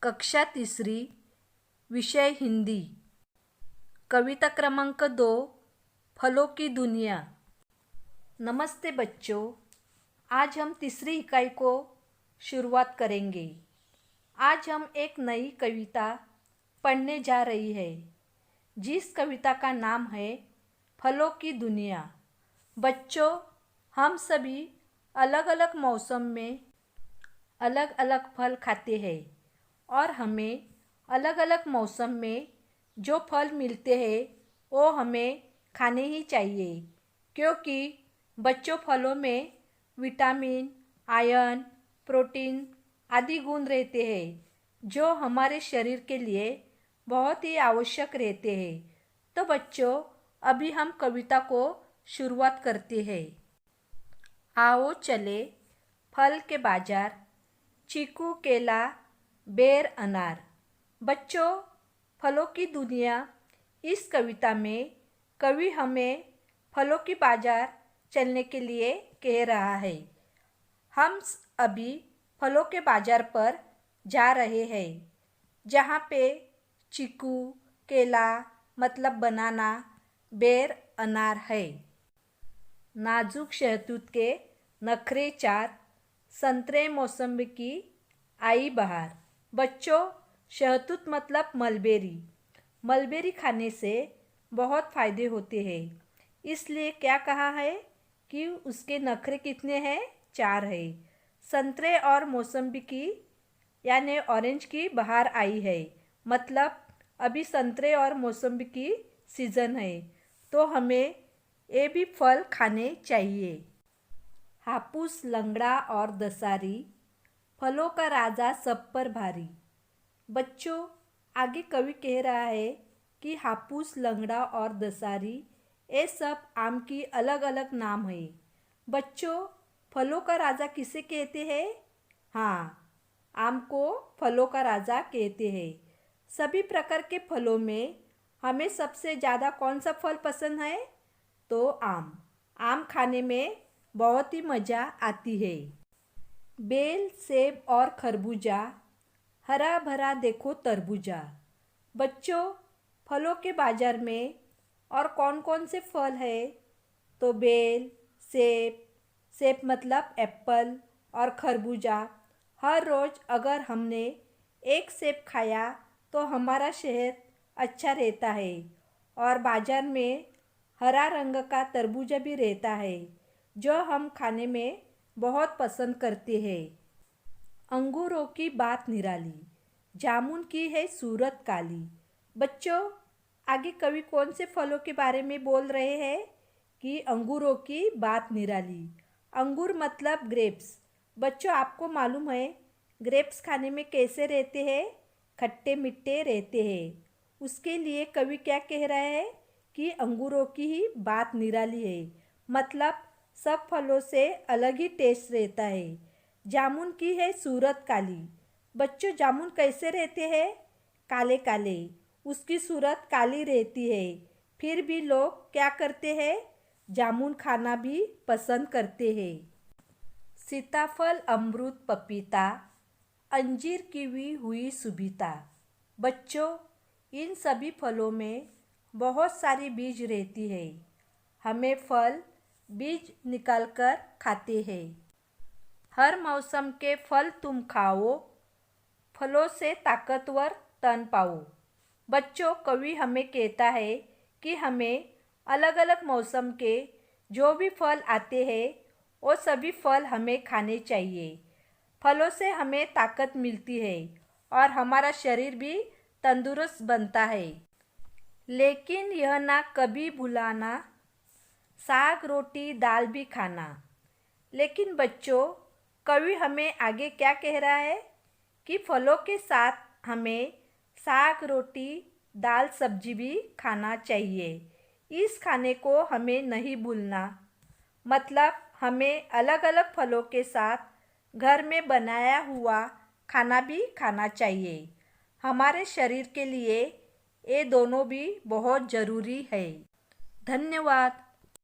कक्षा तीसरी, विषय हिंदी। कविता क्रमांक 2, फलों की दुनिया। नमस्ते बच्चों, आज हम तीसरी इकाई को शुरुआत करेंगे। आज हम एक नई कविता पढ़ने जा रही है, जिस कविता का नाम है फलों की दुनिया। बच्चों, हम सभी अलग अलग मौसम में अलग अलग फल खाते हैं और हमें अलग अलग मौसम में जो फल मिलते हैं वो हमें खाने ही चाहिए, क्योंकि बच्चों फलों में विटामिन, आयरन, प्रोटीन आदि गुण रहते हैं जो हमारे शरीर के लिए बहुत ही आवश्यक रहते हैं। तो बच्चों, अभी हम कविता को शुरुआत करते हैं। आओ चले फल के बाजार, चीकू, केला, बेर, अनार। बच्चों, फलों की दुनिया इस कविता में कवि हमें फलों की बाजार चलने के लिए कह रहा है। हम अभी फलों के बाजार पर जा रहे हैं, जहाँ पे चीकू, केला मतलब बनाना, बेर, अनार है। नाजुक शहतूत के नखरे 4, संतरे मौसम्बी की आई बहार। बच्चों, शहतूत मतलब मलबेरी। मलबेरी खाने से बहुत फ़ायदे होते हैं, इसलिए क्या कहा है कि उसके नखरे कितने हैं? 4 है। संतरे और मौसम्बी की यानी ऑरेंज की बहार आई है, मतलब अभी संतरे और मौसम्बी की सीज़न है, तो हमें ये भी फल खाने चाहिए। हापूस, लंगड़ा और दशहरी, फलों का राजा सब पर भारी। बच्चों, आगे कवि कह रहा है कि हापूस, लंगड़ा और दशहरी ये सब आम की अलग अलग नाम है। बच्चों, फलों का राजा किसे कहते हैं? हाँ, आम को फलों का राजा कहते हैं। सभी प्रकार के फलों में हमें सबसे ज़्यादा कौन सा फल पसंद है? तो आम। आम खाने में बहुत ही मज़ा आती है। बेल, सेब और खरबूजा, हरा भरा देखो तरबूजा। बच्चों, फलों के बाजार में और कौन कौन से फल है? तो बेल, सेब, सेब मतलब एप्पल, और खरबूजा। हर रोज़ अगर हमने एक सेब खाया तो हमारा सेहत अच्छा रहता है। और बाजार में हरा रंग का तरबूजा भी रहता है, जो हम खाने में बहुत पसंद करते हैं। अंगूरों की बात निराली, जामुन की है सूरत काली। बच्चों, आगे कवि कौन से फलों के बारे में बोल रहे हैं कि अंगूरों की बात निराली। अंगूर मतलब ग्रेप्स। बच्चों, आपको मालूम है ग्रेप्स खाने में कैसे रहते हैं? खट्टे मीठे रहते हैं। उसके लिए कवि क्या कह रहा है कि अंगूरों की ही बात निराली है, मतलब सब फलों से अलग ही टेस्ट रहता है। जामुन की है सूरत काली। बच्चों, जामुन कैसे रहते हैं? काले काले। उसकी सूरत काली रहती है, फिर भी लोग क्या करते हैं? जामुन खाना भी पसंद करते हैं। सीताफल, अमरूद, पपीता, अंजीर, कीवी हुई सुबीता। बच्चों, इन सभी फलों में बहुत सारी बीज रहती है। हमें फल बीज निकालकर खाते हैं। हर मौसम के फल तुम खाओ, फलों से ताकतवर तन पाओ। बच्चों, कवि हमें कहता है कि हमें अलग अलग मौसम के जो भी फल आते हैं वो सभी फल हमें खाने चाहिए। फलों से हमें ताकत मिलती है और हमारा शरीर भी तंदुरुस्त बनता है। लेकिन यह ना कभी भुलाना, साग, रोटी, दाल भी खाना। लेकिन बच्चों, कवि हमें आगे क्या कह रहा है कि फलों के साथ हमें साग, रोटी, दाल, सब्जी भी खाना चाहिए। इस खाने को हमें नहीं भूलना, मतलब हमें अलग अलग फलों के साथ घर में बनाया हुआ खाना भी खाना चाहिए। हमारे शरीर के लिए ये दोनों भी बहुत ज़रूरी है। धन्यवाद।